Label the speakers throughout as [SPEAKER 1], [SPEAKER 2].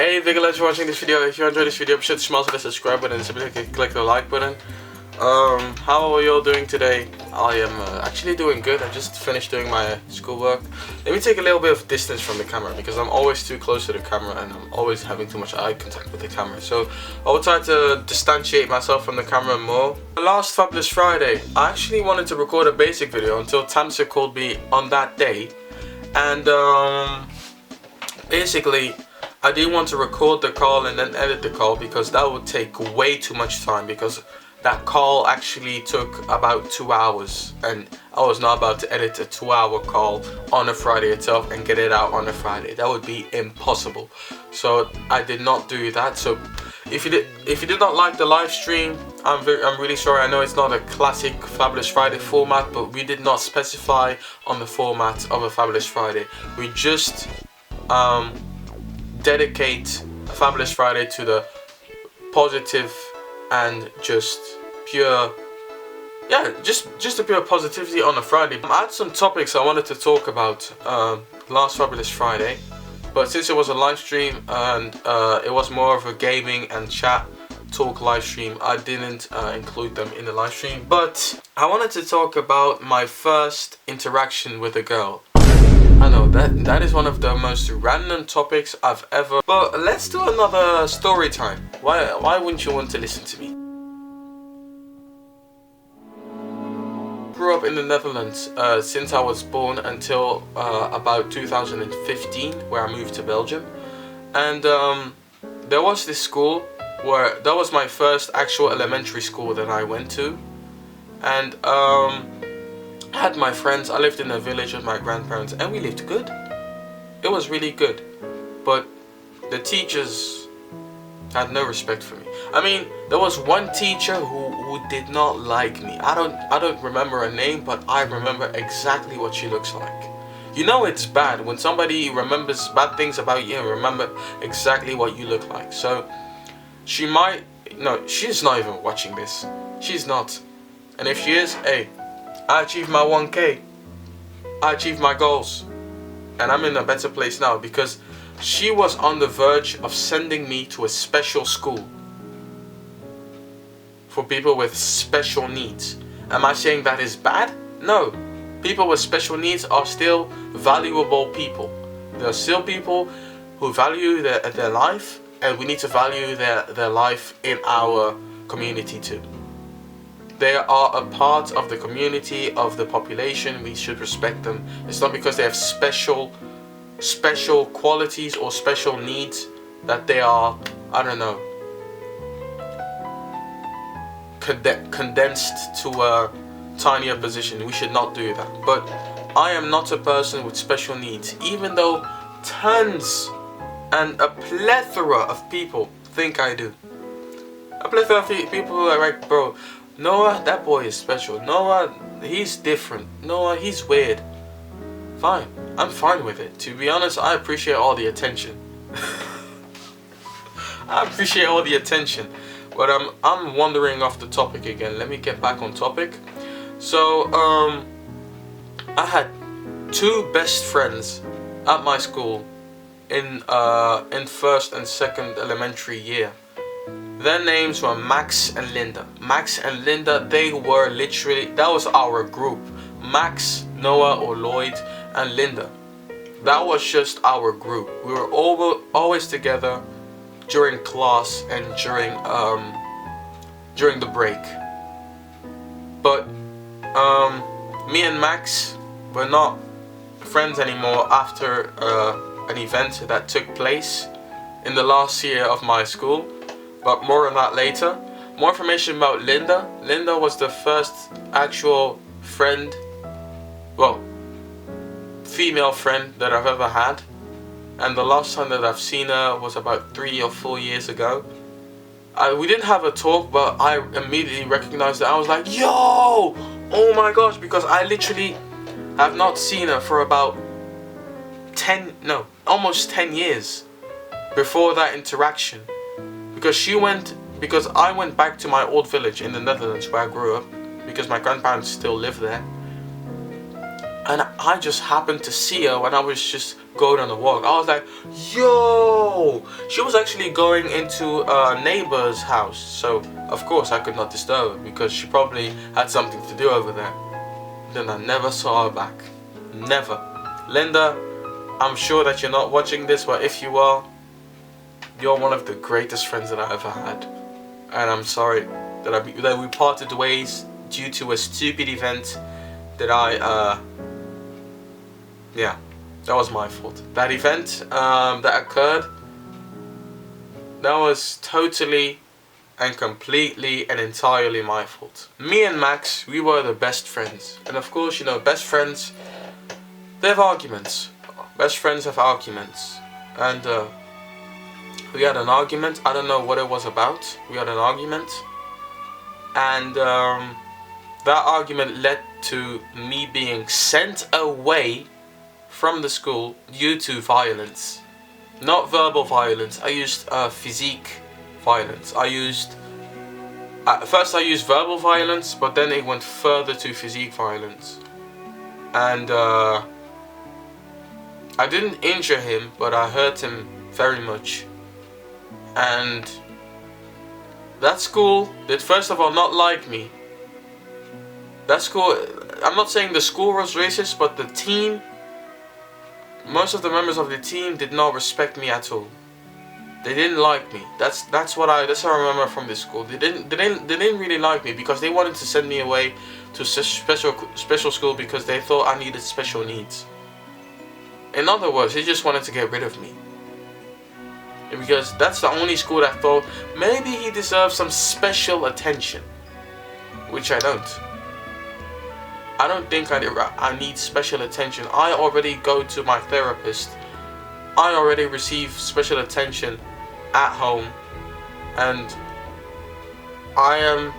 [SPEAKER 1] Hey, Biggtout for watching this video. If you enjoyed this video, be sure to smash the subscribe button and click the like button. How are you all doing today? I am actually doing good. I just finished doing my schoolwork. Let me take a little bit of distance from the camera because I'm always too close to the camera and I'm always having too much eye contact with the camera. So I will try to distantiate myself from the camera more. Last Fabulous Friday, I actually wanted to record a basic video until Tamsir called me on that day. And basically, I didn't want to record the call and then edit the call because that would take way too much time, because that call actually took about 2 hours and I was not about to edit a 2-hour call on a Friday itself and get it out on a Friday. That would be impossible. So I did not do that. So if you did not like the live stream, I'm really sorry. I know it's not a classic Fabulous Friday format, but we did not specify on the format of a Fabulous Friday. We just dedicate a Fabulous Friday to the positive and just pure, just a pure positivity on a Friday. I had some topics I wanted to talk about last Fabulous Friday, but since it was a live stream and it was more of a gaming and chat talk live stream, I didn't include them in the live stream. But I wanted to talk about my first interaction with a girl. I know that is one of the most random topics I've ever. But let's do another story time. Why wouldn't you want to listen to me? Grew up in the Netherlands since I was born until about 2015, where I moved to Belgium. And there was this school where that was my first actual elementary school that I went to, and I had my friends. I lived in a village with my grandparents and we lived good. It was really good. But the teachers had no respect for me. I mean, there was one teacher who did not like me. I don't remember her name, but I remember exactly what she looks like. You know it's bad when somebody remembers bad things about you and remember exactly what you look like. So she might, no, she's not even watching this. She's not. And if she is, hey, I achieved my 1K. I achieved my goals. And I'm in a better place now because she was on the verge of sending me to a special school for people with special needs. Am I saying that is bad? No. People with special needs are still valuable people. They're still people who value their life, and we need to value their life in our community too. They are a part of the community, of the population. We should respect them. It's not because they have special qualities or special needs that they are, I don't know, condensed to a tinier position. We should not do that. But I am not a person with special needs, even though tons and a plethora of people think I do. A plethora of people who are like, bro, Noah, that boy is special. Noah, he's different. Noah, he's weird. Fine. I'm fine with it. To be honest, I appreciate all the attention. I appreciate all the attention. But I'm wandering off the topic again. Let me get back on topic. So, I had 2 best friends at my school in first and second elementary year. Their names were Max and Linda. Max and Linda, they were literally, that was our group. Max, Noah or Lloyd, and Linda. That was just our group. We were always together during class and during the break. But me and Max were not friends anymore after an event that took place in the last year of my school. But more on that later. More information about Linda. Linda was the first actual friend, well, female friend that I've ever had. And the last time that I've seen her was about 3 or 4 years ago. We didn't have a talk, but I immediately recognized her. I was like, yo! Oh my gosh, because I literally have not seen her for about almost 10 years before that interaction. Because I went back to my old village in the Netherlands where I grew up, because my grandparents still live there. And I just happened to see her when I was just going on a walk. I was like, yo, She was actually going into a neighbor's house, so of course I could not disturb her because she probably had something to do over there. Then I never saw her back. Never. Linda, I'm sure that you're not watching this, but if you are, you're one of the greatest friends that I ever had. And I'm sorry that we parted ways due to a stupid event that yeah, that was my fault. That event that occurred, that was totally and completely and entirely my fault. Me and Max, we were the best friends. And of course, you know, best friends, they have arguments. Best friends have arguments. And we had an argument. I don't know what it was about. We had an argument. And that argument led to me being sent away from the school due to violence. Not verbal violence. I used physique violence. First I used verbal violence, but then it went further to physique violence. And I didn't injure him, but I hurt him very much. And that school did first of all not like me. That school, I'm not saying the school was racist, but the team, most of the members of the team did not respect me at all. They didn't like me. That's what I remember from this school. They didn't really like me because they wanted to send me away to special school because they thought I needed special needs. In other words, they just wanted to get rid of me. Because that's the only school that thought maybe he deserves some special attention, which I don't. I don't think I need special attention. I already go to my therapist. I already receive special attention at home, and I am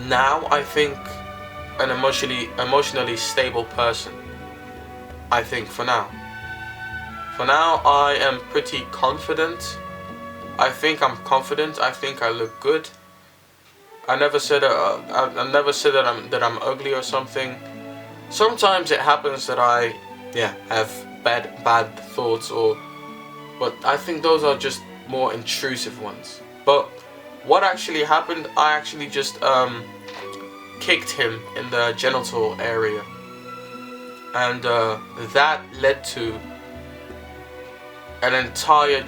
[SPEAKER 1] now, I think, an emotionally stable person. I think for now. For now, I am pretty confident. I think I'm confident. I think I look good. I never said that I'm ugly or something. Sometimes it happens that I have bad thoughts, but I think those are just more intrusive ones. But what actually happened, I actually just kicked him in the genital area, and that led to an entire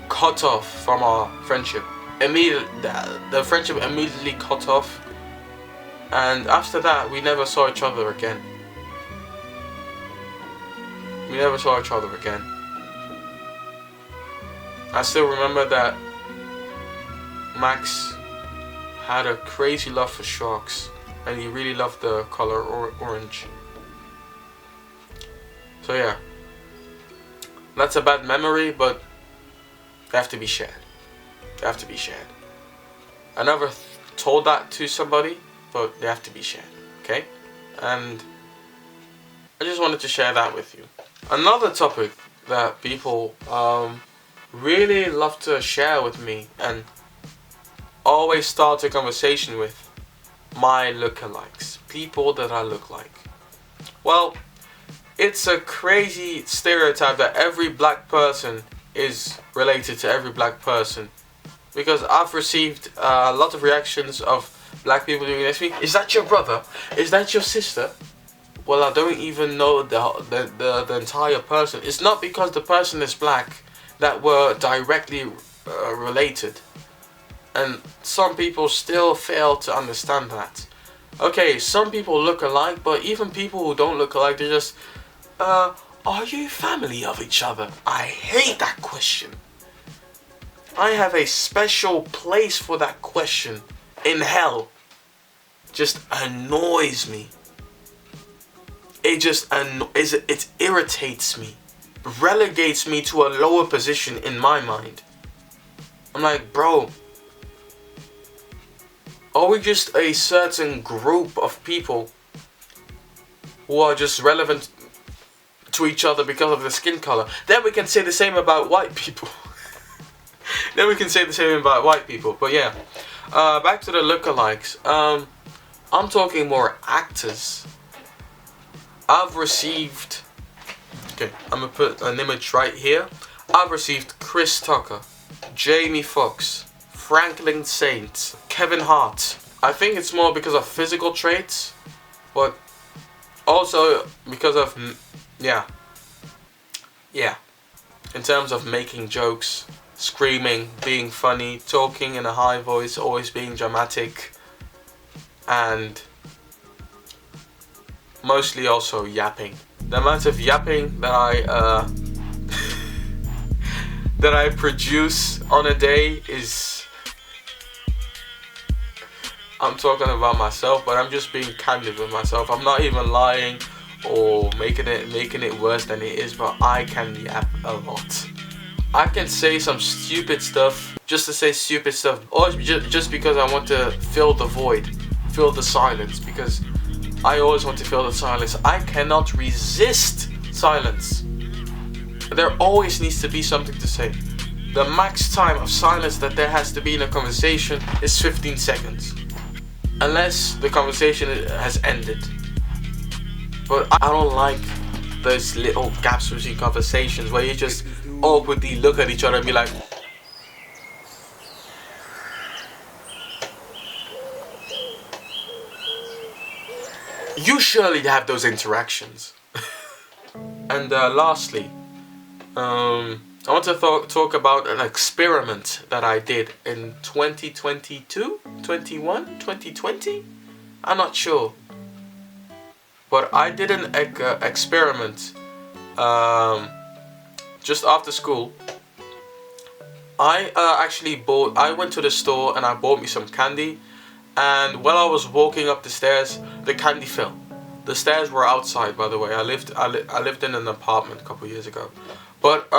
[SPEAKER 1] cut off from our friendship. The friendship immediately cut off, and after that we never saw each other again. I still remember that Max had a crazy love for sharks, and he really loved the color orange. So yeah, that's a bad memory, but they have to be shared. I never told that to somebody, but they have to be shared, okay? And I just wanted to share that with you. Another topic that people really love to share with me and always start a conversation with, my lookalikes, people that I look like. Well, it's a crazy stereotype that every black person is related to every black person, because I've received a lot of reactions of black people doing this to me. Is that your brother? Is that your sister? Well, I don't even know the entire person. It's not because the person is black that we're directly related, and some people still fail to understand that. Okay, some people look alike, but even people who don't look alike, they're just are you family of each other? I hate that question. I have a special place for that question in hell. Just annoys me. It irritates me. Relegates me to a lower position in my mind. I'm like, bro, are we just a certain group of people who are just relevant to each other because of their skin color? Then we can say the same about white people. But yeah, back to the lookalikes. I'm talking more actors. I've received Okay, I'm gonna put an image right here. I've received Chris Tucker, Jamie Foxx, Franklin Saint, Kevin Hart. I think it's more because of physical traits, but also because of, yeah. In terms of making jokes, screaming, being funny, talking in a high voice, always being dramatic, and mostly also yapping. The amount of yapping that I that I produce on a day is, I'm talking about myself, but I'm just being candid with myself. I'm not even lying or making it worse than it is, but I can yap a lot. I can say some stupid stuff just to say stupid stuff, or just because I want to fill the void, fill the silence, because I always want to fill the silence. I cannot resist silence. There always needs to be something to say. The max time of silence that there has to be in a conversation is 15 seconds. Unless the conversation has ended. But I don't like those little gaps between conversations where you just awkwardly look at each other and be like, you surely have those interactions. And lastly, I want to talk about an experiment that I did in 2022, 21, 2020? I'm not sure. But I did an experiment just after school. I went to the store and I bought me some candy. And while I was walking up the stairs, the candy fell. The stairs were outside, by the way. I lived in an apartment a couple years ago. But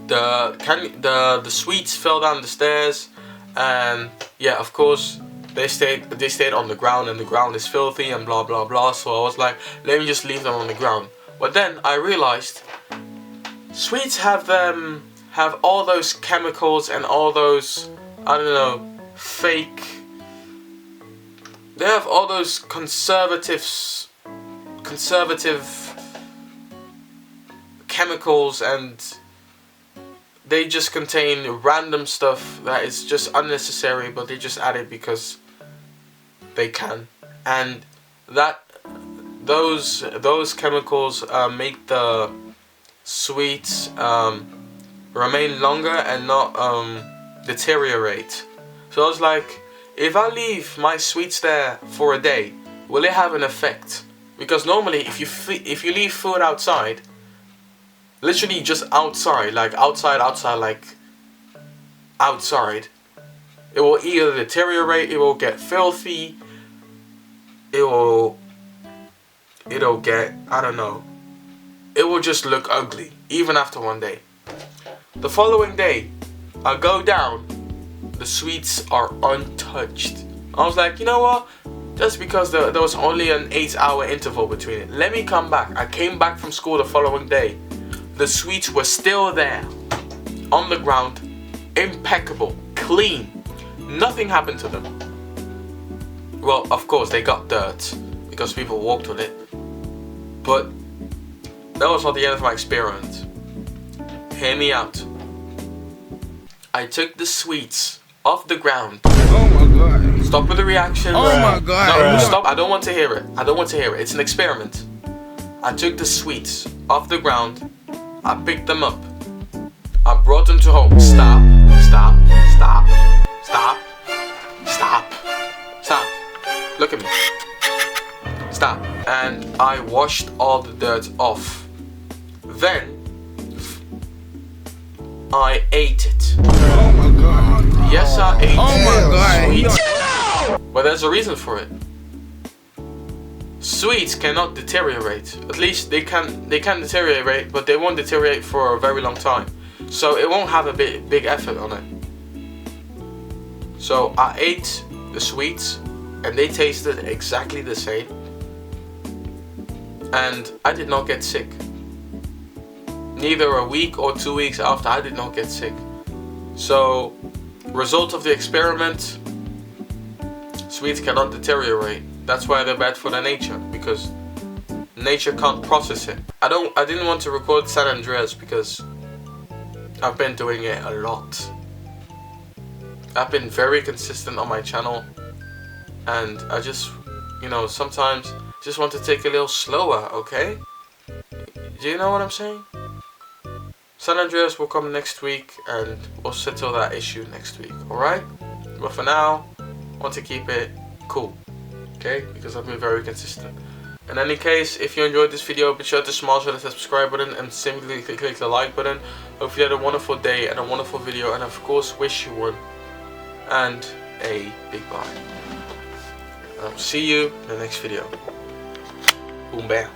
[SPEAKER 1] the sweets fell down the stairs, and yeah, of course they stayed on the ground, and the ground is filthy and blah blah blah. So I was like, let me just leave them on the ground. But then I realized sweets have all those chemicals and all those, I don't know, fake. They have all those conservative chemicals, and they just contain random stuff that is just unnecessary, but they just add it because they can. And those chemicals make the sweets remain longer and not deteriorate. So I was like, if I leave my sweets there for a day, will it have an effect? Because normally if you leave food outside, literally just outside, like outside, it will either deteriorate, it will get filthy, it'll get, I don't know, it will just look ugly, even after one day. The following day, I go down, the sweets are untouched. I was like, you know what? Just because there was only an 8-hour interval between it, let me come back. I came back from school the following day. The sweets were still there, on the ground, impeccable, clean. Nothing happened to them. Well, of course, they got dirt because people walked on it. But that was not the end of my experiment. Hear me out. I took the sweets off the ground.
[SPEAKER 2] Oh my god.
[SPEAKER 1] Stop with the reaction.
[SPEAKER 2] Oh my god.
[SPEAKER 1] No, stop. I don't want to hear it. I don't want to hear it. It's an experiment. I took the sweets off the ground. I picked them up. I brought them to home. Stop. Stop. Stop. Stop. Stop. Stop. Look at me. Stop. And I washed all the dirt off. Then I ate it.
[SPEAKER 2] Oh my god.
[SPEAKER 1] Yes, I ate
[SPEAKER 2] my god.
[SPEAKER 1] sweets. But there's a reason for it. Sweets cannot deteriorate. At least they can deteriorate, but they won't deteriorate for a very long time. So it won't have a big effort on it. So I ate the sweets and they tasted exactly the same. And I did not get sick. Neither a week or 2 weeks after, I did not get sick. So, result of the experiment, sweets cannot deteriorate. That's why they're bad for the nature, because nature can't process it. I didn't want to record San Andreas because I've been doing it a lot. I've been very consistent on my channel, and I just, you know, sometimes just want to take a little slower, okay? Do you know what I'm saying? San Andreas will come next week, and we'll settle that issue next week, alright? But for now, I want to keep it cool, okay? Because I've been very consistent. In any case, if you enjoyed this video, be sure to smash the subscribe button and simply click the like button. Hope you had a wonderful day and a wonderful video, and of course wish you one. And a big bye. I'll see you in the next video. Boom bam.